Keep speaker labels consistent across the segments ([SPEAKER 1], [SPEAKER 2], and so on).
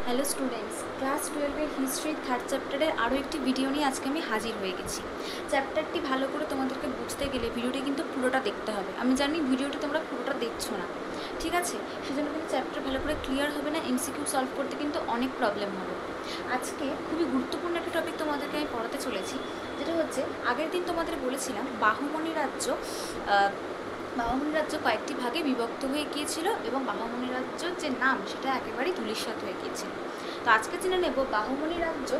[SPEAKER 1] Hello students, class 12-এর হিস্ট্রির third চ্যাপ্টারের আরও একটি ভিডিও নিয়ে আজকে আমি হাজির হয়ে গেছি। চ্যাপ্টারটি ভালো করে তোমাদেরকে বুঝতে গেলে ভিডিওটি কিন্তু পুরোটা দেখতে হবে। আমি জানি ভিডিওটি তোমরা পুরোটা দেখছো না, ঠিক আছে? সেজন্য কিন্তু চ্যাপ্টার ভালো করে ক্লিয়ার হবে না, এমসিকিউ সলভ করতে কিন্তু অনেক প্রবলেম হবে। আজকে খুবই গুরুত্বপূর্ণ একটা টপিক তোমাদেরকে আমি পড়াতে চলেছি, যেটা হচ্ছে আগের দিন তোমাদের বলেছিলাম বাহমনি রাজ্য কয়েকটি ভাগে বিভক্ত হয়ে গিয়েছিল এবং বাহমনি রাজ্যর যে নাম সেটা একেবারেই ধূলিসাৎ হয়ে গিয়েছিল। তো আজকে জেনে নেব বাহমনি রাজ্য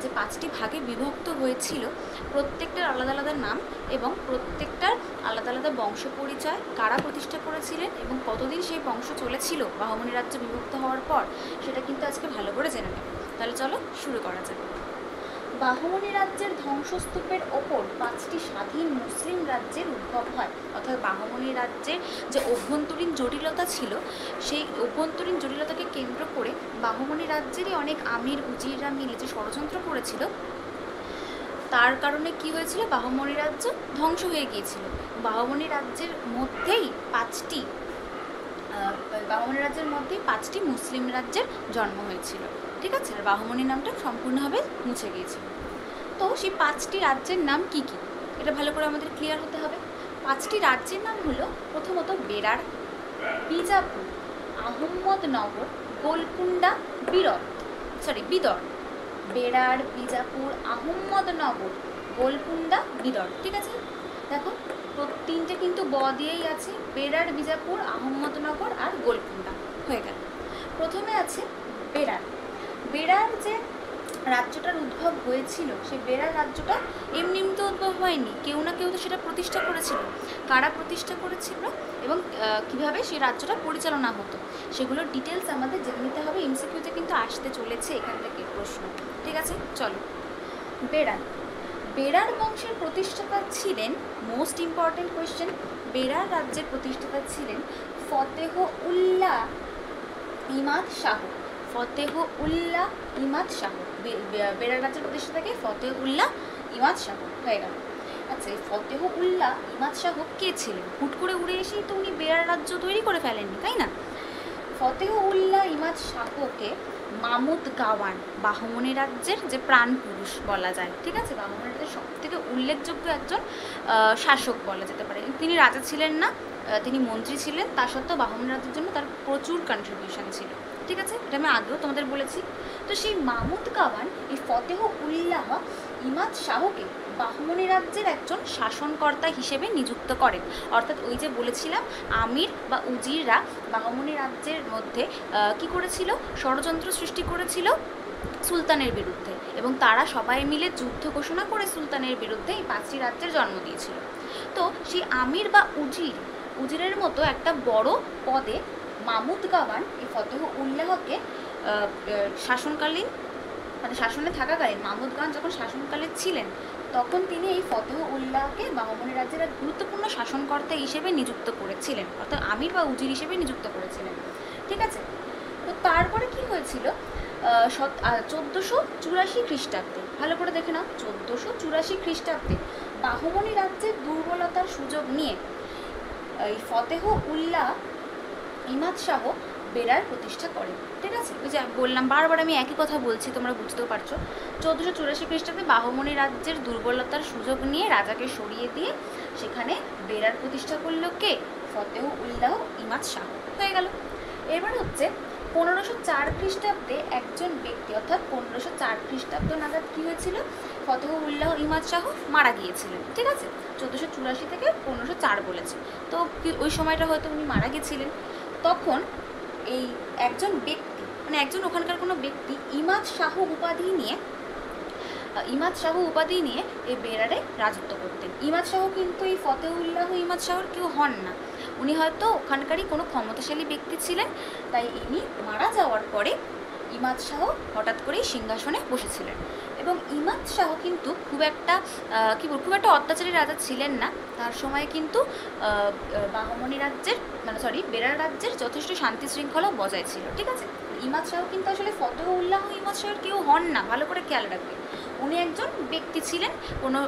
[SPEAKER 1] যে 5টি ভাগে বিভক্ত হয়েছিল, প্রত্যেকটার আলাদা আলাদা নাম এবং প্রত্যেকটার আলাদা আলাদা বংশ পরিচয়, কারা প্রতিষ্ঠা করেছিলেন এবং কতদিন সেই বংশ চলেছিল বাহমনি রাজ্য বিভক্ত হওয়ার পর, সেটা কিন্তু আজকে ভালো করে জেনে নেব। তাহলে চলো শুরু করা যাক। বাহমনি রাজ্যের ধ্বংসস্তূপের ওপর 5টি স্বাধীন মুসলিম রাজ্যের উদ্ভব হয়। অর্থাৎ বাহমনি রাজ্যের যে অভ্যন্তরীণ জটিলতা ছিল, সেই অভ্যন্তরীণ জটিলতাকে কেন্দ্র করে বাহমনি রাজ্যেরই অনেক আমির উজিররা মিলে যে ষড়যন্ত্র করেছিল, তার কারণে কি হয়েছিল, বাহমনি রাজ্য ধ্বংস হয়ে গিয়েছিল। বাহমনি রাজ্যের মধ্যেই পাঁচটি মুসলিম রাজ্যের জন্ম হয়েছিল, ঠিক আছে? আর বাহমনি নামটা সম্পূর্ণভাবে মুছে গিয়েছিল। তো সেই 5টি রাজ্যের নাম কি কি, এটা ভালো করে আমাদের ক্লিয়ার হতে হবে। 5টি রাজ্যের নাম হলো, প্রথমত বেরার, বিজাপুর, আহম্মদনগর, গোলকুন্ডা, বিদর। বেরার, বিজাপুর, আহম্মদনগর, গোলকুন্ডা, বিদর, ঠিক আছে? দেখো, তিনটে কিন্তু ব দিয়েই আছে, বেরার, বিজাপুর, আহম্মদনগর আর গোলকুন্ডা হয়ে গেল। প্রথমে আছে বেরার যে রাজ্যটার উদ্ভব হয়েছিল, সেই বেরার রাজ্যটা এমনি তো উদ্ভব হয়নি, কেউ না কেউ তো সেটা প্রতিষ্ঠা করেছিল। কারা প্রতিষ্ঠা করেছিল এবং কিভাবে সেই রাজ্যটা পরিচালনা হতো, সেগুলোর ডিটেলস আমাদের জেনে নিতে হবে। এমসিকিউতে কিন্তু আসতে চলেছে এখান থেকে প্রশ্ন, ঠিক আছে? চলো, বেরার বংশের প্রতিষ্ঠাতা ছিলেন, মোস্ট ইম্পর্টেন্ট কোয়েশ্চেন, বেরার রাজ্যের প্রতিষ্ঠাতা ছিলেন ফতেহ উল্লাহ ইমাদ শাহ। বেরার রাজ্যের প্রতিষ্ঠাতাকে ফতেহ উল্লাহ ইমাদ শাহ হয়ে গেল। আচ্ছা, এই ফতেহ উল্লাহ ইমাদ শাহ কে ছিলেন? হুট করে উড়ে এসেই তো উনি বেরার রাজ্য তৈরি করে ফেলেননি, তাই না? ফতেহ উল্লাহ ইমাদ শাহকে মামুদ গাওয়ান বাহমনি রাজ্যের যে প্রাণ পুরুষ বলা যায়, ঠিক আছে? বাহমনি রাজ্যের সব থেকে উল্লেখযোগ্য একজন শাসক বলা যেতে পারে। তিনি রাজা ছিলেন না, তিনি মন্ত্রী ছিলেন, তা সত্ত্বেও বাহমনি রাজ্যের জন্য তার প্রচুর কন্ট্রিবিউশন ছিল, ঠিক আছে? এটা আমি আগেও তোমাদের বলেছি। তো সেই মামুদ গাওয়ান এই ফতেহ উল্লাহ ইমাদ শাহকে বাহমনি রাজ্যের একজন শাসনকর্তা হিসেবে নিযুক্ত করেন। অর্থাৎ ওই যে বলেছিলাম, আমির বা উজিররা বাহমনি রাজ্যের মধ্যে কি করেছিল, ষড়যন্ত্র সৃষ্টি করেছিল সুলতানের বিরুদ্ধে, এবং তারা সবাই মিলে যুদ্ধ ঘোষণা করে সুলতানের বিরুদ্ধে এই 5টি রাজ্যের জন্ম দিয়েছিল। তো সেই আমির বা উজিরের মতো একটা বড় পদে মামুদ গাওয়ান এই ফতেহ উল্লাহকে শাসনে থাকাকালীন, মামুদ গাওয়ান যখন শাসনকালে ছিলেন, তখন তিনি এই ফতেহ উল্লাহকে বাহমনি রাজ্যের এক গুরুত্বপূর্ণ শাসনকর্তা হিসেবে নিযুক্ত করেছিলেন, অর্থাৎ আমির বা উজির হিসেবে নিযুক্ত করেছিলেন, ঠিক আছে? তো তারপরে কি হয়েছিল, 1484 খ্রিস্টাব্দে, ভালো করে দেখে নাও, 1484 খ্রিস্টাব্দে বাহমনি রাজ্যের দুর্বলতার সুযোগ নিয়ে এই ফতেহ উল্লাহ ইমাদ শাহ বেরার প্রতিষ্ঠা করেন, ঠিক আছে? ওই যে বললাম, বারবার আমি একই কথা বলছি, তোমরা বুঝতেও পারছো। 1484 খ্রিস্টাব্দে বাহমনি রাজ্যের দুর্বলতার সুযোগ নিয়ে রাজাকে সরিয়ে দিয়ে সেখানে বেরার প্রতিষ্ঠা করলো কে? ফতেহ উল্লাহ ইমাদ শাহ হয়ে গেল। এবার হচ্ছে 1504 খ্রিস্টাব্দে একজন ব্যক্তি, অর্থাৎ 1504 খ্রিস্টাব্দ নাগাদ কী হয়েছিল, ফতেহ উল্লাহ ইমাদ শাহ মারা গিয়েছিলেন, ঠিক আছে? 1484 থেকে 1504 বলেছে, তো ওই সময়টা হয়তো উনি মারা গেছিলেন। তখন এই একজন ব্যক্তি, মানে একজন ওখানকার কোনো ব্যক্তি ইমাদ শাহ উপাধি নিয়ে এই বেরারে রাজত্ব করতেন। ইমাদ শাহ কিন্তু এই ফতেহ উল্লাহ ইমাদ শাহর কেউ হন না, উনি হয়তো ওখানকারই কোনো ক্ষমতাশালী ব্যক্তি ছিলেন। তাই ইনি মারা যাওয়ার পরে ইমাদ শাহ হঠাৎ করেই সিংহাসনে বসেছিলেন, এবং ইমাদ শাহ কিন্তু খুব একটা অত্যাচারী রাজা ছিলেন না। তার সময় কিন্তু বেরার রাজ্যের যথেষ্ট শান্তি শৃঙ্খলা বজায় ছিল, ঠিক আছে? ইমাদ শাহ কিন্তু আসলে ফতেহ উল্লাহ ইমাদ শাহের কেউ হন না, ভালো করে খেয়াল রাখবে। উনি একজন ব্যক্তি ছিলেন, কোনো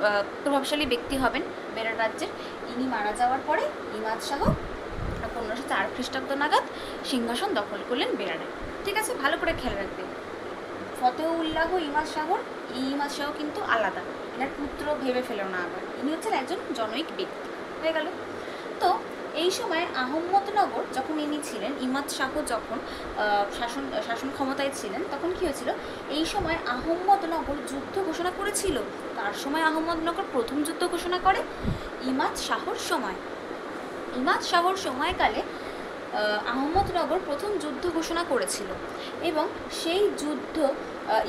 [SPEAKER 1] প্রভাবশালী ব্যক্তি হবেন বেরার রাজ্যের। ইনি মারা যাওয়ার পরে ইমাদ শাহ 1504 খ্রিস্টাব্দ নাগাদ সিংহাসন দখল করলেন বেরারে, ঠিক আছে, ভালো করে খেয়াল রাখবে। ফতেউল্লাহ ইমাদ শাহর, এই ইমাদ শাহ কিন্তু আলাদা, এনার পুত্র ভেবে ফেলো না আবার, ইনি হচ্ছেন একজন জনৈক ব্যক্তি। হয়ে গেল। তো এই সময় আহম্মদনগর যখন ইনি ছিলেন, ইমাদ শাহ যখন শাসন ক্ষমতায় ছিলেন, তখন কি হয়েছিল, এই সময় আহম্মদনগর যুদ্ধ ঘোষণা করেছিল। তার সময় আহম্মদনগর প্রথম যুদ্ধ ঘোষণা করে ইমাদ শাহর সময়। ইমাদ শাহর সময়কালে আহম্মদনগর প্রথম যুদ্ধ ঘোষণা করেছিল এবং সেই যুদ্ধ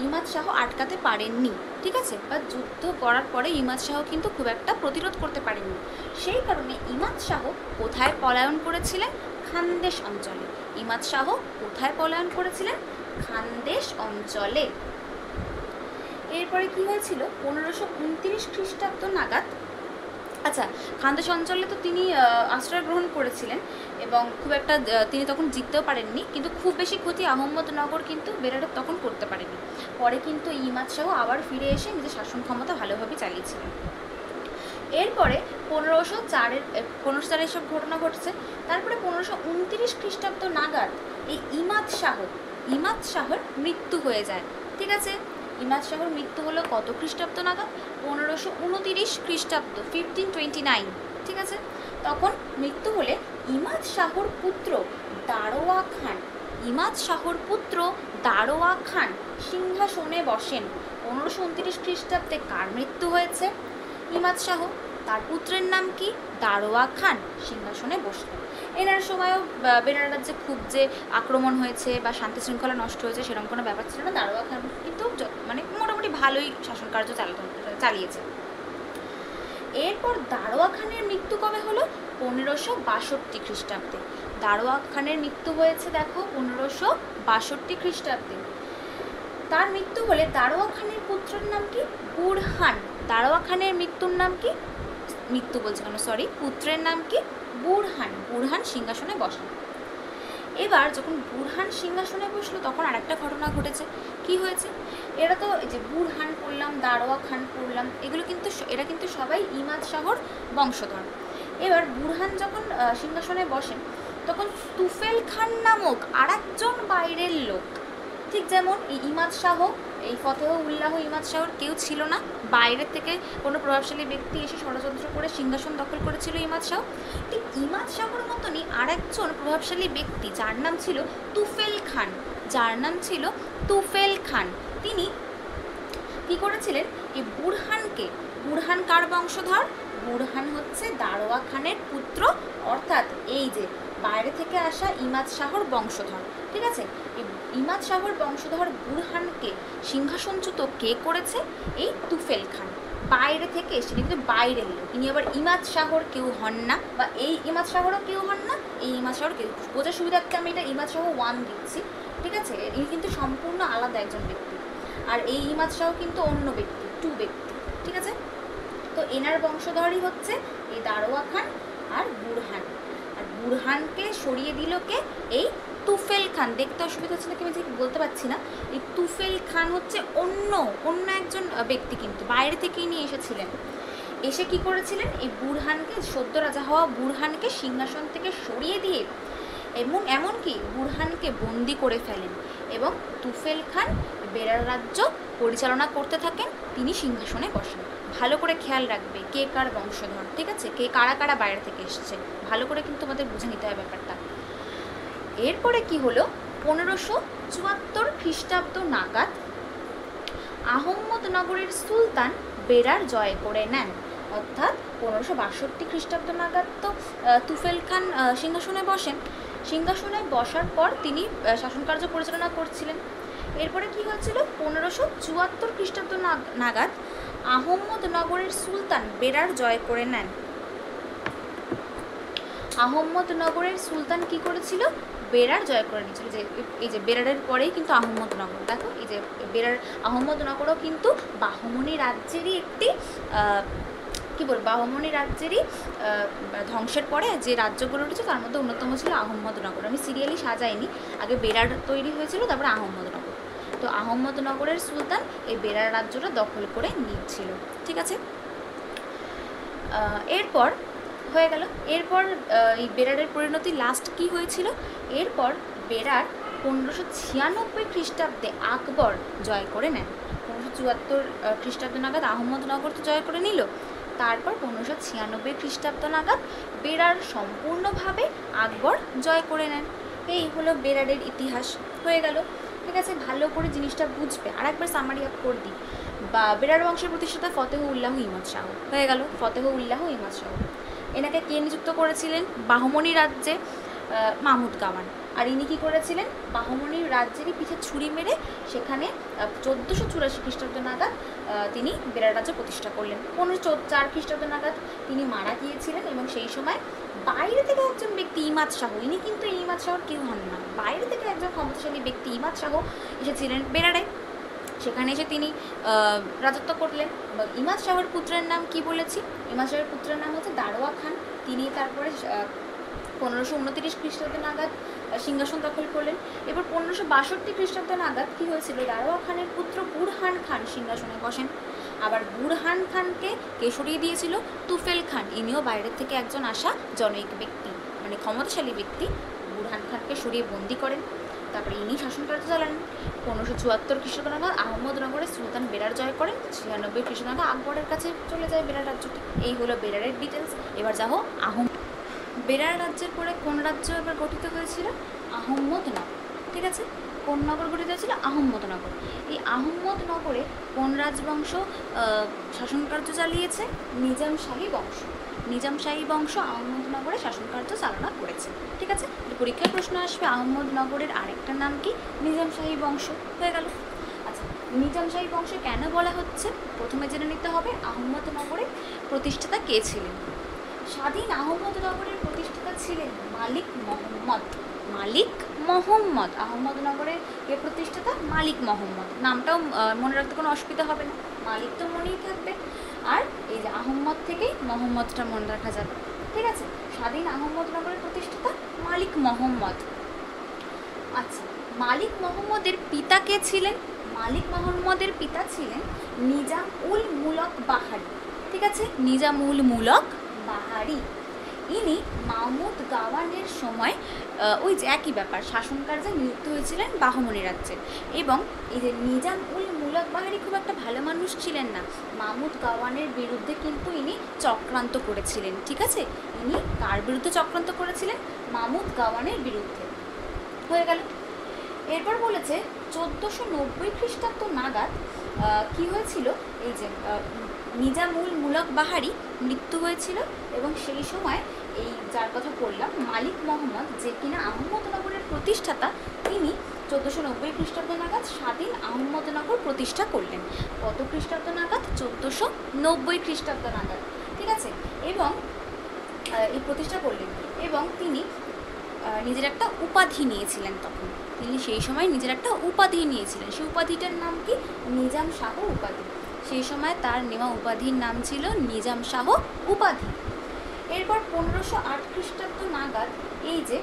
[SPEAKER 1] ইমাদ শাহ আটকাতে পারেননি। ঠিক আছে, বা যুদ্ধ করার পরে ইমাদ শাহ কিন্তু খুব একটা প্রতিরোধ করতে পারেননি। সেই কারণে ইমাদ শাহ কোথায় পলায়ন করেছিলেন? খানদেশ অঞ্চলে। ইমাদ শাহ কোথায় পলায়ন করেছিলেন? খানদেশ অঞ্চলে। এরপরে কি হয়েছিল, 1529 খ্রিস্টাব্দ নাগাদ, আচ্ছা, খানদেশ অঞ্চলে তো তিনি আশ্রয় গ্রহণ করেছিলেন এবং খুব একটা তিনি তখন জিততেও পারেননি, কিন্তু খুব বেশি ক্ষতি আহম্মদনগর কিন্তু বেরারের তখন করতে পারেনি। পরে কিন্তু ইমাদ শাহ আবার ফিরে এসে নিজের শাসন ক্ষমতা ভালোভাবে চালিয়েছিলেন। এরপরে 1504 এসব ঘটনা ঘটছে। তারপরে 1529 খ্রিস্টাব্দ নাগাদ এই ইমাদ শাহর মৃত্যু হয়ে যায়। ঠিক আছে, ইমাদ শাহর মৃত্যু হলো কত খ্রিস্টাব্দ নাগাদ? 1529 খ্রিস্টাব্দ, 1529। ঠিক আছে, তখন মৃত্যু হলে ইমাদ শাহর পুত্র দারোয়া খান সিংহাসনে বসেন। 1529 খ্রিস্টাব্দে কার মৃত্যু হয়েছে? ইমাদ শাহ। তার পুত্রের নাম কি? দারোয়া খান সিংহাসনে বসলেন। এনার সময়ও বেরার রাজ্যে খুব যে আক্রমণ হয়েছে বা শান্তি শৃঙ্খলা নষ্ট হয়েছে সেরকম কোনো ব্যাপার ছিল না। দারোয়া খান কিন্তু মানে মোটামুটি ভালোই শাসন কার্য চালিয়েছে। এরপর দারোয়া খানের মৃত্যু কবে হলো? 1562 খ্রিস্টাব্দে। দারোয়া খানের মৃত্যু হয়েছে দেখো 1562 খ্রিস্টাব্দে। তার মৃত্যু হলে দারোয়া খানের পুত্রের নাম কি? বুরহান। দারোয়া খানের পুত্রের নাম কি? বুরহান সিংহাসনে বসেন। এবার যখন বুরহান সিংহাসনে বসলো তখন আরেকটা ঘটনা ঘটেছে। কি হয়েছে? এরা তো যে বুরহান পড়লাম, দারোয়া খান পড়লাম, এরা কিন্তু সবাই ইমাদ শাহর বংশধর। এবার বুরহান যখন সিংহাসনে বসেন তখন তুফেল খান নামক আরেকজন বাইরের লোক, ঠিক যেমন এই ইমাদ শাহ, এই ফতেউল্লাহ ইমাদ শাহর কেউ ছিল না, বাইরের থেকে কোনো প্রভাবশালী ব্যক্তি এসে ষড়যন্ত্র করে সিংহাসন দখল করেছিল ইমাদ শাহ। ঠিক ইমাদ শাহর মতনই আরেকজন প্রভাবশালী ব্যক্তি যার নাম ছিল তুফেল খান, তিনি কি করেছিলেন, এই বুরহান কার বংশধর? বুরহান হচ্ছে দারোয়া খানের পুত্র, অর্থাৎ এই যে বাইরে থেকে আসা ইমাদ শাহর বংশধর। ঠিক আছে, এই ইমাদ শাহর বংশধর বুরহানকে সিংহাসনচ্যুত কে করেছে? এই তুফেল খান। বাইরে থেকে এসে, কিন্তু বাইরের লোক, ইনি আবার ইমাদ শাহর কেউ হন না, বা এই ইমাদ শাহরও কেউ হন না, এই ইমাদ শাহর কেউ। বোঝার সুবিধার্থে আমি এটা ইমাদ শাহ 1 দিচ্ছি। ঠিক আছে, ইনি কিন্তু সম্পূর্ণ আলাদা একজন ব্যক্তি, আর এই ইমাদ শাহ কিন্তু অন্য ব্যক্তি, 2 ব্যক্তি। ঠিক আছে, তো এনার বংশধরই হচ্ছে এই দারোয়া খান আর বুরহান। আর বুরহানকে সরিয়ে দিল কে? এই তুফেল খান। দেখতে অসুবিধা হচ্ছে নাকি আমি ঠিক বলতে পারছি না। এই তুফেল খান হচ্ছে অন্য একজন ব্যক্তি, কিন্তু বাইরে থেকেই নিয়ে এসেছিলেন। এসে কি করেছিলেন, এই বুরহানকে, সদ্য রাজা হওয়া বুরহানকে সিংহাসন থেকে সরিয়ে দিয়ে এবং এমনকি বুরহানকে বন্দি করে ফেলেন এবং তুফেল খান বেরার রাজ্য পরিচালনা করতে থাকেন। তিনি সিংহাসনে বসেন। ভালো করে খেয়াল রাখবে কে কার বংশধর। ঠিক আছে, কে কারা বাইরে থেকে এসেছে, ভালো করে কিন্তু আমাদের বুঝে নিতে হয় ব্যাপারটা। এরপরে কি হলো, 1574 খ্রিস্টাব্দ নাগাদ আহম্মদনগরের সুলতান বেরার জয় করে নেন। অর্থাৎ 1562 খ্রিস্টাব্দ নাগাদ তো তুফেল খান সিংহাসনে বসেন। সিংহাসনে বসার পর তিনি শাসনকার্য পরিচালনা করছিলেন। এরপরে কি হয়েছিল, 1574 খ্রিস্টাব্দ নাগাদ আহম্মদনগরের সুলতান বেরার জয় করে নেন। আহম্মদনগরের সুলতান কি করেছিল, বেরার জয় করে নিয়েছিল। যে এই যে বেরারের পরেই কিন্তু আহম্মদনগর, দেখো এই যে আহম্মদনগরও কিন্তু বাহমনি রাজ্যেরই একটি বাহমনি রাজ্যেরই ধ্বংসের পরে যে রাজ্যগুলো উঠেছে তার মধ্যে অন্যতম ছিল আহম্মদনগর। আমি সিরিয়ালি সাজাইনি, আগে বেরার তৈরি হয়েছিল, তারপরে আহম্মদনগর। তো আহম্মদনগরের সুলতান এই বেরার রাজ্যটা দখল করে নিচ্ছিল। ঠিক আছে, এরপর হয়ে গেল। এরপর এই বেরারের পরিণতি লাস্ট কি হয়েছিল, এরপর বেরার 1596 খ্রিস্টাব্দে আকবর জয় করে নেন। 1574 খ্রিস্টাব্দ নাগাদ আহমদনগর তো জয় করে নিল, তারপর 1596 খ্রিস্টাব্দ নাগাদ বেরার সম্পূর্ণভাবে আকবর জয় করে নেন। এই হলো বেরারের ইতিহাস, হয়ে গেল। ঠিক আছে, ভালো করে জিনিসটা বুঝবে। আর একবার সামারি আপ করে দিই। বা বেরার বংশের প্রতিষ্ঠাতা ফতেহ উল্লাহ ইমাদ শাহ, হয়ে গেল। ফতেহ উল্লাহ ইমাদ শাহ, এনাকে কে নিযুক্ত করেছিলেন? বাহমনি রাজ্যে মাহমুদ গাওয়ান। আর ইনি কী করেছিলেন? বাহমনির রাজ্যেরই পিঠে ছুরি মেরে সেখানে 1484 খ্রিস্টাব্দ নাগাদ তিনি বেরার রাজ্য প্রতিষ্ঠা করলেন। 1504 খ্রিস্টাব্দ নাগাদ তিনি মারা গিয়েছিলেন এবং সেই সময় বাইরে থেকে একজন ব্যক্তি ইমাদ শাহ, ইনি কিন্তু ইমাদ শাহর কেউ হন না, বাইরে থেকে একজন ক্ষমতাশালী ব্যক্তি ইমাদ শাহ এসেছিলেন বেরারে। সেখানে এসে তিনি রাজত্ব করলেন। ইমাদ শাহর পুত্রের নাম কি বলেছি? ইমাদ শাহর পুত্রের নাম হচ্ছে দারোয়া খান। তিনি তারপরে 1529 খ্রিস্টাব্দ নাগাদ সিংহাসন দখল করলেন। এবার 1562 খ্রিস্টাব্দ নাগাদ কী হয়েছিল? দারোয়া খানের পুত্র বুরহান খান সিংহাসনে বসেন। আবার বুরহান খানকে কে সরিয়ে দিয়েছিল? তুফেল খান। ইনিও বাইরের থেকে একজন আসা জনৈক ব্যক্তি, মানে ক্ষমতাশালী ব্যক্তি। বুরহান খানকে সরিয়ে বন্দি করেন। তারপরে ইনি শাসনকার্য চালান। 1574 খ্রিস্টাব্দ নাগাদ আহমদনগরে সুলতান বেরার জয় করেন। 96 খ্রিস্টাব্দ নাগাদ আকবরের কাছে চলে যায় বেরার রাজ্যটি। এই হলো বেরারের ডিটেলস। এবার যাবো বেরার রাজ্যের পরে কোন রাজ্য এবার গঠিত হয়েছিল? আহম্মদনগর। ঠিক আছে, কোন নগর গঠিত হয়েছিল? আহম্মদনগর। এই আহম্মদনগরে কোন রাজবংশ শাসনকার্য চালিয়েছে? নিজাম শাহী বংশ। নিজাম শাহী বংশ আহম্মদনগরে শাসনকার্য চালনা করেছে। ঠিক আছে, পরীক্ষায় প্রশ্ন আসবে আহম্মদনগরের আরেকটা নাম কি? নিজাম শাহী বংশ, হয়ে গেল। আচ্ছা, নিজাম শাহী বংশ কেন বলা হচ্ছে? প্রথমে জেনে নিতে হবে আহম্মদনগরের প্রতিষ্ঠাতা কে ছিলেন। স্বাধীন আহমদনগরের প্রতিষ্ঠাতা ছিলেন মালিক মোহাম্মদ। মালিক মোহাম্মদ আহমদনগরের কে প্রতিষ্ঠাতা? মালিক মোহাম্মদ। নামটাও মনে রাখতে কোনো অসুবিধা হবে না, মালিক তো মনেই থাকবে। আর এই যে আহম্মদ থেকেই মোহাম্মদটা মনে রাখা যাবে। ঠিক আছে, স্বাধীন আহমদনগরের প্রতিষ্ঠাতা মালিক মোহাম্মদ। আচ্ছা, মালিক মোহাম্মদের পিতা কে ছিলেন? মালিক মোহাম্মদের পিতা ছিলেন নিজাম উল মুলক বাহারি। ঠিক আছে, নিজাম উল মুলক বাহারি। ইনি মাহমুদ গাওয়ানের সময় ওই যে একই ব্যাপার, শাসনকার্যে নিযুক্ত হয়েছিলেন বাহমনি রাজ্যে। এবং এই যে নিজাম উল মুলক বাহারি খুব একটা ভালো মানুষ ছিলেন না। মাহমুদ গাওয়ানের বিরুদ্ধে কিন্তু ইনি চক্রান্ত করেছিলেন। ঠিক আছে, ইনি কার বিরুদ্ধে চক্রান্ত করেছিলেন? মাহমুদ গাওয়ানের বিরুদ্ধে, হয়ে গেল। এরপর বলেছে 1490 খ্রিস্টাব্দ নাগাদ কি হয়েছিল? এই যে নিজাম উল মুলক বাহারি মৃত্যু হয়েছিল এবং সেই সময় এই যার কথা বললাম মালিক মোহাম্মদ, যে কিনা আহমদনগরের প্রতিষ্ঠাতা, তিনি 1490 খ্রিস্টাব্দ নাগাদ স্বাধীন আহমদনগর প্রতিষ্ঠা করলেন। কত খ্রিস্টাব্দ নাগাদ? 1490 খ্রিস্টাব্দ নাগাদ। ঠিক আছে, এবং এই প্রতিষ্ঠা করলেন এবং তিনি নিজের একটা উপাধি নিয়েছিলেন। তখন তিনি সেই সময় নিজের একটা উপাধি নিয়েছিলেন। সেই উপাধিটার নাম কি? নিজাম শাহ উপাধি। সেই সময় তার নেওয়া উপাধির নাম ছিল নিজাম শাহ উপাধি। এরপর 1508 খ্রিস্টাব্দ নাগাদ এই যে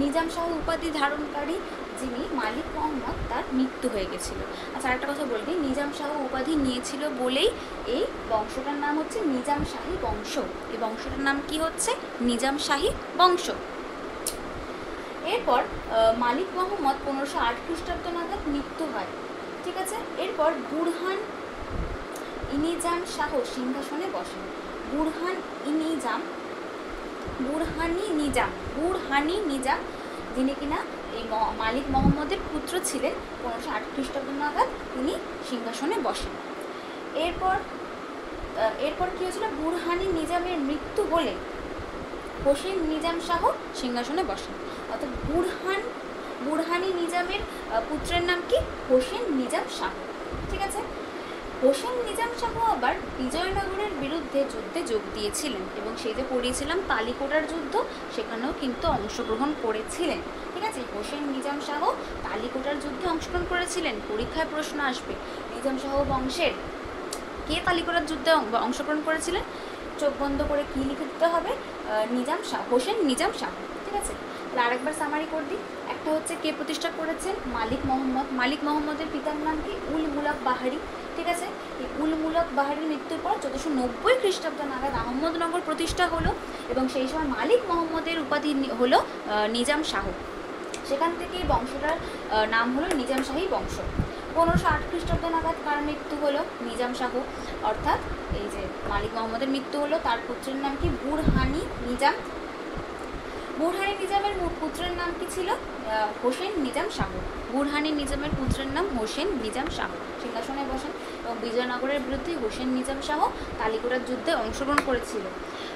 [SPEAKER 1] নিজাম শাহ উপাধি ধারণকারী যিনি মালিক মোহাম্মদ, তার মৃত্যু হয়ে গেছিল। আচ্ছা, আরেকটা কথা বলবি, নিজাম শাহ উপাধি নিয়েছিল বলেই এই বংশটার নাম হচ্ছে নিজাম শাহী বংশ। এই বংশটার নাম কি হচ্ছে? নিজাম শাহী বংশ। এরপর মালিক মোহাম্মদ 1508 খ্রিস্টাব্দ নাগাদ মৃত্যু হয়। ঠিক আছে, এরপর বুরহান ইনিজাম শাহ সিংহাসনে বসেন। বুরহানি নিজাম যিনি কিনা এই মালিক মোহাম্মদের পুত্র ছিলেন, 1508 খ্রিস্টাব্দ নাগাদ তিনি সিংহাসনে বসেন। এরপর কী হয়েছিল? বুরহানি নিজামের মৃত্যু হলে হোসেন নিজাম শাহ সিংহাসনে বসেন। অর্থাৎ বুরহানি নিজামের পুত্রের নাম কি? হোসেন নিজাম শাহ। ঠিক আছে, হোসেন নিজাম শাহ আবার বিজয়নগরের বিরুদ্ধে যুদ্ধে যোগ দিয়েছিলেন এবং সেই যে পড়িয়েছিলাম তালিকোটার যুদ্ধ, সেখানেও কিন্তু অংশগ্রহণ করেছিলেন। ঠিক আছে, হোসেন নিজাম শাহ তালিকোটার যুদ্ধে অংশগ্রহণ করেছিলেন। পরীক্ষায় প্রশ্ন আসবে নিজাম শাহ বংশের কে তালিকোটার যুদ্ধে অংশগ্রহণ করেছিলেন? চোখ বন্ধ করে কি লিখে দিতে হবে? নিজাম শাহ, হোসেন নিজাম শাহ। ঠিক আছে, তাহলে আরেকবার সামারি করে দিই। একটা হচ্ছে কে প্রতিষ্ঠা করেছেন? মালিক মোহাম্মদ। মালিক মোহাম্মদের পিতার নাম কি? উল মুলক বাহারি। ঠিক আছে, এই উল মুলক বাহারির মৃত্যুর পর 1490 খ্রিস্টাব্দ নাগাদ আহমদনগর প্রতিষ্ঠা হলো এবং সেই সময় মালিক মোহাম্মদের উপাধি হলো নিজাম শাহ। সেখান থেকে এই বংশটার নাম হলো নিজামশাহী বংশ। 1508 খ্রিস্টাব্দ নাগাদ কার মৃত্যু হলো? নিজাম শাহ, অর্থাৎ এই যে মালিক মোহাম্মদের মৃত্যু হলো। তার পুত্রের নাম কি? বুরহানি নিজাম। বুরহানি নিজামের পুত্রের নাম কি ছিল? হোসেন নিজাম শাহ। বুরহানি নিজামের পুত্রের নাম হোসেন নিজাম শাহ সিংহাসনে বসেন এবং বিজয়নগরের বিরুদ্ধে হোসেন নিজাম শাহ তালিকোটার যুদ্ধে অংশগ্রহণ করেছিল।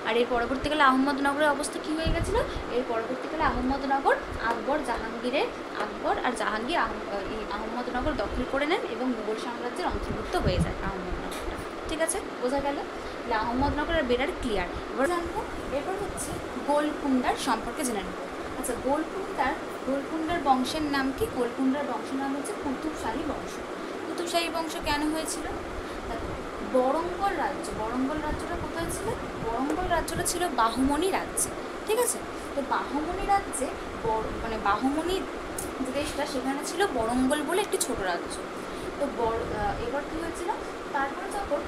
[SPEAKER 1] আর এর পরবর্তীকালে আহম্মদনগরের অবস্থা কী হয়ে গেছিলো? এর পরবর্তীকালে আহম্মদনগর আকবর আর জাহাঙ্গীর আহম্মদনগর দখল করে নেন এবং মুঘল সাম্রাজ্যের অন্তর্ভুক্ত হয়ে যায় আহম্মদনগরটা। ঠিক আছে, বোঝা গেল? তাহলে আহম্মদনগর আর বেরার ক্লিয়ার। এবার জানবো, এরপর হচ্ছে গোলকুন্ডার সম্পর্কে জেনে নেব। আচ্ছা, গোলকুন্ডার বংশের নাম কি? গোলকুন্ডার বংশের নাম হচ্ছে কুতুবশাহী বংশ। কুতুবশাহী বংশ কেন হয়েছিল? বরঙ্গল রাজ্যটা কোথায় ছিল? বরঙ্গল রাজ্যটা ছিল বাহুমনি রাজ্যে। ঠিক আছে, তো বাহুমনি রাজ্যে বাহুমনি যে দেশটা, সেখানে ছিল বরঙ্গল বলে একটি ছোট রাজ্য। তো এবার কী হয়েছিল? তারপরে যখন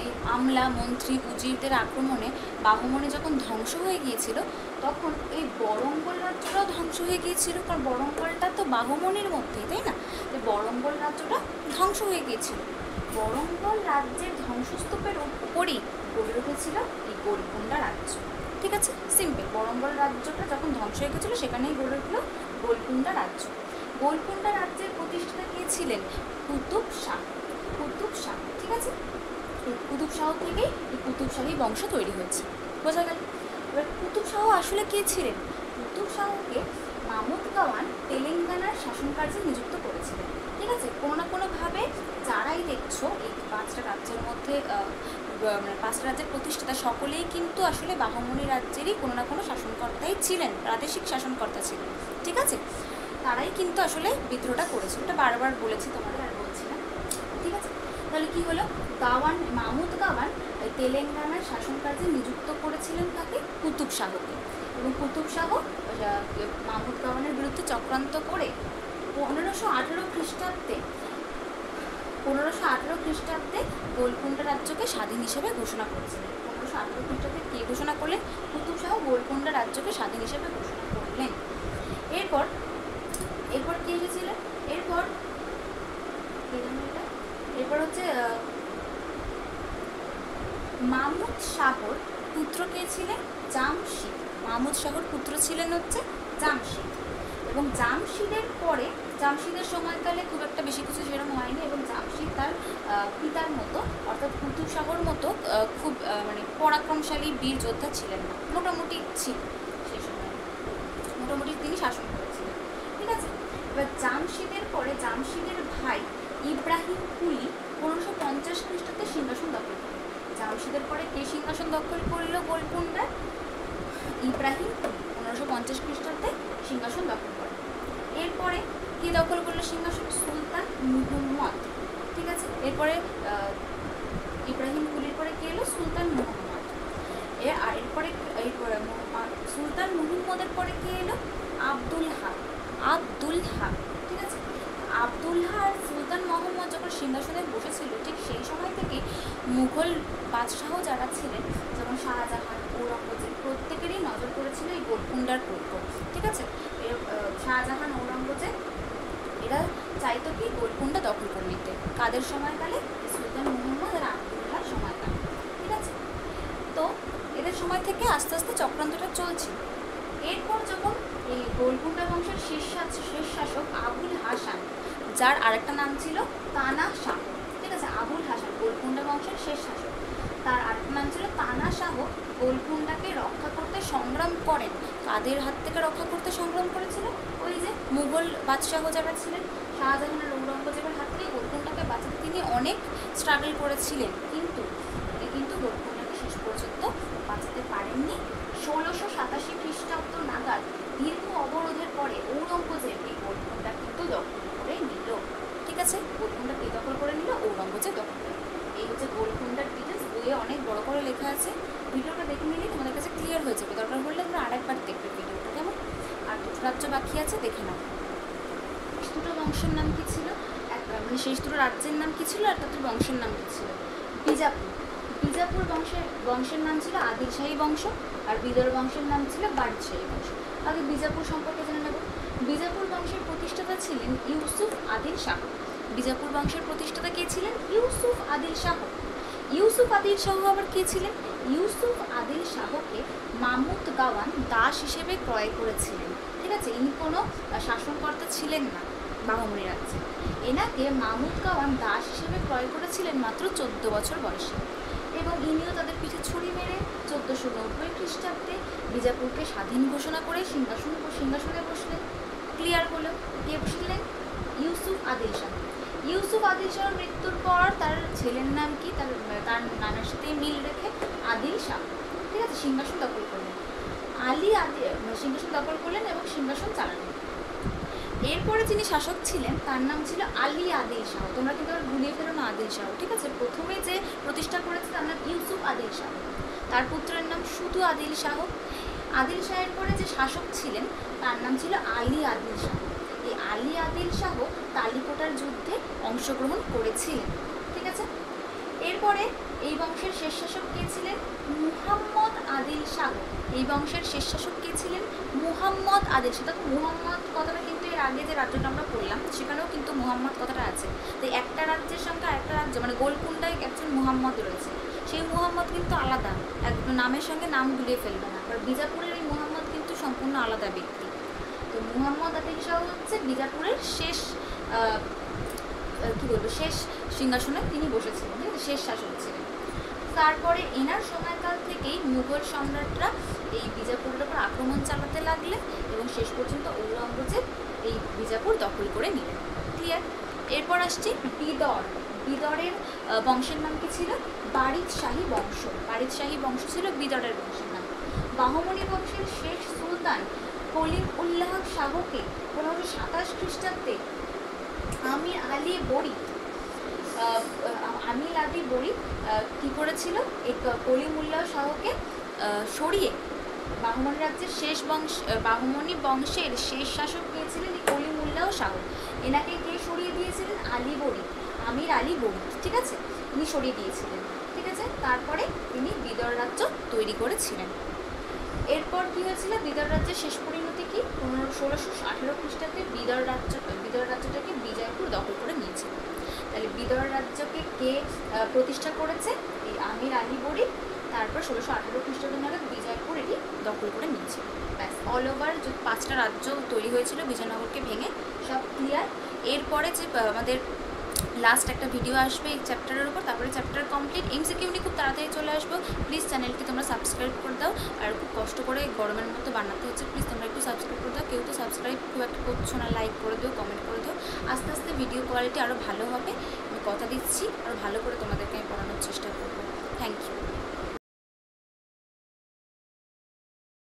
[SPEAKER 1] এই আমলা মন্ত্রী উজিরদের আক্রমণে বাহুমনি যখন ধ্বংস হয়ে গিয়েছিল, তখন এই বরঙ্গল রাজ্যটাও ধ্বংস হয়ে গিয়েছিল। কারণ বরঙ্গলটা তো বাহুমনির মধ্যেই, তাই না? তো বরঙ্গল রাজ্যটা ধ্বংস হয়ে গিয়েছিল। বরঙ্গল রাজ্যের ধ্বংসস্তূপের উপরই গড়ে উঠেছিল এই গোলকুন্ডা রাজ্য। ঠিক আছে, সিম্পল। বরঙ্গল রাজ্যটা যখন ধ্বংস হয়ে গেছিলো, সেখানেই গড়ে উঠল গোলকুন্ডা রাজ্য। গোলকুন্ডা রাজ্যের প্রতিষ্ঠাতা কে ছিলেন? কুতুব শাহ। ঠিক আছে, কুতুব শাহ থেকেই এই কুতুবশাহী বংশ তৈরি হয়েছে। বোঝা গেল? এবার কুতুব শাহ আসলে কে ছিলেন? কুতুব শাহকে মাহমুদ গাওয়ান তেলেঙ্গানার শাসন কার্যে নিযুক্ত করেছিলেন। ঠিক আছে, কোনো না কোনোভাবে যারাই দেখছো এই 5টা রাজ্যের মধ্যে, 5টা রাজ্যের প্রতিষ্ঠাতা সকলেই কিন্তু আসলে বাহুমনি রাজ্যেরই কোনো না কোনো শাসনকর্তাই ছিলেন, প্রাদেশিক শাসনকর্তা ছিলেন। ঠিক আছে, তারাই কিন্তু আসলে বিদ্রোহটা করেছিল। এটা বারবার বলেছি তোমাদের, আর বলছি না। ঠিক আছে, তাহলে কি হলো? মাহমুদ গাওয়ান তেলেঙ্গানার শাসন কার্যে নিযুক্ত করেছিলেন তাকে? কুতুব শাহকে। এবং কুতুব শাহ মাহমুদ গাওয়ানের বিরুদ্ধে চক্রান্ত করে 1518 খ্রিস্টাব্দে গোলকুন্ডা রাজ্যকে স্বাধীন হিসেবে ঘোষণা করেছিলেন। 1518 খ্রিস্টাব্দে কে ঘোষণা করলেন? কুতুব শাহ গোলকুন্ডা রাজ্যকে স্বাধীন হিসেবে ঘোষণা করলেন। এরপর কে এসেছিলেন? এরপর হচ্ছে মাহমুদ শাহর পুত্র কে ছিলেন? জামশিদ। মাহমুদ শাহর পুত্র ছিলেন হচ্ছে জামশিদ। এবং জামশিদের সময়কালে খুব একটা বেশি কিছু সেরকম হয়নি, এবং জামশিদ তার পিতার মতো, অর্থাৎ কুতুব শাহর মতো খুব পরাক্রমশালী বীর যোদ্ধা ছিলেন না। মোটামুটি ছিল সেই সময়, মোটামুটি তিনি শাসন করেছিলেন। ঠিক আছে, এবার জামশিদের পরে জামশিদের ভাই ইব্রাহিম কুলি 1550 খ্রিস্টাব্দে সিংহাসন দখল করেন। জামশিদের পরে কে সিংহাসন দখল করল গোলকুন্ডার? ইব্রাহিম কুলি 1550 খ্রিস্টাব্দে সিংহাসন দখল করেন। এরপরে কে দখল করলো সিংহাসন? সুলতান মুহাম্মদ। ঠিক আছে, এরপরে ইব্রাহিম কুলির পরে কে এলো? সুলতান মুহাম্মদ। এরপরে সুলতান মুহাম্মদের পরে কে এলো? আব্দুল হক। ঠিক আছে, আব্দুল্লাহ আর সুলতান মোহাম্মদ যখন সিংহাসনে বসেছিল, ঠিক সেই সময় থেকে মুঘল বাদশাহ যারা ছিলেন, যেমন শাহজাহান, ঔরঙ্গজেব, প্রত্যেকেরই নজর পড়েছিল এই গোলকুন্ডার উপর। ঠিক আছে, শাহজাহান, ঔরঙ্গজেব এরা চাইতো কি গোলকুন্ডা দখল করে নিতে। কাদের সময়কালে? সুলতান মোহাম্মদ আর আব্দুল্লাহর সময়কালে। ঠিক আছে, তো এদের সময় থেকে আস্তে আস্তে চক্রান্তটা চলছিল। এরপর যখন এই গোলকুন্ডা বংশের শেষ শাসক আবুল হাসান, যার আরেকটা নাম ছিল তানা শাহ। ঠিক আছে, আবুল হাসান গোলকুন্ডা বংশের শেষ শাসক, তার আরেকটা নাম ছিল তানা শাহ। গোলকুন্ডাকে রক্ষা করতে সংগ্রাম করেন। কাদের হাত থেকে রক্ষা করতে সংগ্রাম করেছিল? ওই যে মুঘল বাদশাহ যারা ছিলেন, শাহজাহান আর ঔরঙ্গজেবের হাত থেকে গোলকুন্ডাকে বাঁচাতে তিনি অনেক স্ট্রাগল করেছিলেন, কিন্তু গোলকুন্ডাকে শেষ পর্যন্ত বাঁচাতে পারেননি। 1687 খ্রিস্টাব্দ নাগাদ দীর্ঘ অবরোধের পরে ঔরঙ্গজেব এই গোলকুন্ডা কিন্তু দখল করে নিল। ঠিক আছে, গোলকুন্ডা কে দখল করে নিল? ঔরঙ্গজেব দখল করে। এই হচ্ছে গোলকুন্ডার ডিটেলস, বইয়ে অনেক বড় করে লেখা আছে। ভিডিওটা দেখে নিলে তোমাদের কাছে ক্লিয়ার হয়ে যাবে। দরকার হলে তোমরা আরেকবার দেখবে ভিডিওটা, কেমন? আর দুটো রাজ্য বাকি আছে, দেখে নাও। দুটো বংশের নাম কি ছিল? শেষ দুটো রাজ্যের নাম কি ছিল, আর তাদের বংশের নাম কি ছিল? বিজাপুর বংশের নাম ছিল আদিলশাহী বংশ, আর বিদর বংশের নাম ছিল বারিদশাহী বংশ। আগে বিজাপুর সম্পর্কে জেনে নেব। বিজাপুর বংশের প্রতিষ্ঠাতা ছিলেন ইউসুফ আদিল শাহ। বিজাপুর বংশের প্রতিষ্ঠাতা কে ছিলেন? ইউসুফ আদিল শাহ। ইউসুফ আদিল শাহ আবার কে ছিলেন? ইউসুফ আদিল শাহকে মাহমুদ গাওয়ান দাস হিসেবে ক্রয় করেছিলেন। ঠিক আছে, ইনি কোনো শাসনকর্তা ছিলেন না বাঘামণি রাজ্যে। এনাকে মাহমুদ গাওয়ান দাস হিসেবে ক্রয় করেছিলেন মাত্র 14 বছর বয়সে, এবং ইনিও তাদের পিঠে ছুরি মেরে 1490 খ্রিস্টাব্দে বিজাপুরকে স্বাধীন ঘোষণা করে সিংহাসনে বসলেন। ক্লিয়ার হলো? কে বসলেন? ইউসুফ আদিল শাহ। ইউসুফ আদিল শাহর মৃত্যুর পর তার ছেলের নাম কি, তার নামের সাথে মিল রেখে আদিল শাহ, ঠিক আছে, সিংহাসন দখল করলেন। সিংহাসন দখল করলেন এবং সিংহাসন চালালেন। এরপরে যিনি শাসক ছিলেন তার নাম ছিল আলী আদিল শাহ। তোমরা কিন্তু আর ভুলিয়ে ফেলো না আদিল শাহ, ঠিক আছে। প্রথমে যে প্রতিষ্ঠা করেছে তার নাম ইউসুফ আদিল শাহ, তার পুত্রের নাম শুধু আদিল শাহ। আদিল শাহের পরে যে শাসক ছিলেন তার নাম ছিল আলী আদিল শাহ। এই আলী আদিল শাহ তালিকোটার যুদ্ধে অংশগ্রহণ করেছিলেন, ঠিক আছে। এরপরে এই বংশের শেষ শাসক কে ছিলেন? মুহাম্মদ আদিল শাহ। এই বংশের শেষ শাসক কে ছিলেন? মুহাম্মদ আদিল শাহ। দেখো মুহাম্মদ কথাটা কিন্তু এর আগে যে রাজ্যটা আমরা পড়লাম সেখানেও কিন্তু মুহাম্মদ কথাটা আছে। তো একটা রাজ্যের সঙ্গে আরেকটা রাজ্য, মানে গোলকুন্ডায় একজন মুহাম্মদ রয়েছে, সেই মুহাম্মদ কিন্তু আলাদা, একদম নামের সঙ্গে নাম গুলিয়ে ফেলবে না। আর বিজাপুরের এই মুহাম্মদ কিন্তু সম্পূর্ণ আলাদা ব্যক্তি। তো মুহাম্মদ আদিল শাহ হচ্ছে বিজাপুরের শেষ শেষ সিংহাসনে তিনি বসেছিলেন, শেষ শাসক ছিলেন। তারপরে এনার সময়কাল থেকেই মুঘল সম্রাটরা এই বিজাপুরের উপর আক্রমণ চালাতে লাগলেন এবং শেষ পর্যন্ত ঔরঙ্গজেব এই বিজাপুর দখল করে নিলেন। ক্লিয়ার? এরপর আসছি বিদর। বিদরের বংশের নাম কি ছিল? বারিদ শাহী বংশ। বারিদ শাহী বংশ ছিল বিদরের বংশের নাম। বাহমনি বংশের শেষ সুলতান কলিম উল্লাহ শাহকে 1527 খ্রিস্টাব্দে আমির আলী বড়ি কী করেছিল? এই কলিমুল্লাহ শাহকে সরিয়ে বাহমনি রাজ্যের বাহমনি বংশের শেষ শাসক পেয়েছিলেন এই কলিমুল্লাহ শাহ। এনাকে কে সরিয়ে দিয়েছিলেন? আমির আলী বড়ি, ঠিক আছে, ইনি সরিয়ে দিয়েছিলেন, ঠিক আছে। তারপরে তিনি বিদর রাজ্য তৈরি করেছিলেন। এরপর কি হয়েছিল? বিদর রাজ্যের শেষ পরিণতি কি? 1618 খ্রিস্টাব্দে বিদর রাজ্যটাকে বিজয়পুর দখল করে নিয়েছিল। তাহলে বিদর রাজ্যকে কে প্রতিষ্ঠা করেছে? এই আমির আলী বড়ি। তারপর 1618 খ্রিস্টাব্দে নাগাদ বিজয়পুর এটি দখল করে নিয়েছিল। ব্যাস, অল ওভার 5টা রাজ্য তৈরি হয়েছিল বিজয়নগরকে ভেঙে। সব ক্লিয়ার? এরপরে যে আমাদের লাস্ট একটা ভিডিও আসবে এই চ্যাপ্টারের উপর, তারপরে চ্যাপ্টার কমপ্লিট। এমসিকিউ নিয়ে খুব তাড়াতাড়ি চলে আসবো। প্লিজ চ্যানেলটি তোমরা সাবস্ক্রাইব করে দাও। আর খুব কষ্ট করে গরমের মতো বানাতে হচ্ছে, প্লিজ তোমরা একটু সাবস্ক্রাইব করে দাও। কেউ তো সাবস্ক্রাইব খুব একটা করছো না, লাইক করে দিও, কমেন্ট করে দিও। আস্তে আস্তে ভিডিও কোয়ালিটি আরও ভালো হবে, আমি কথা দিচ্ছি, আরও ভালো করে তোমাদেরকে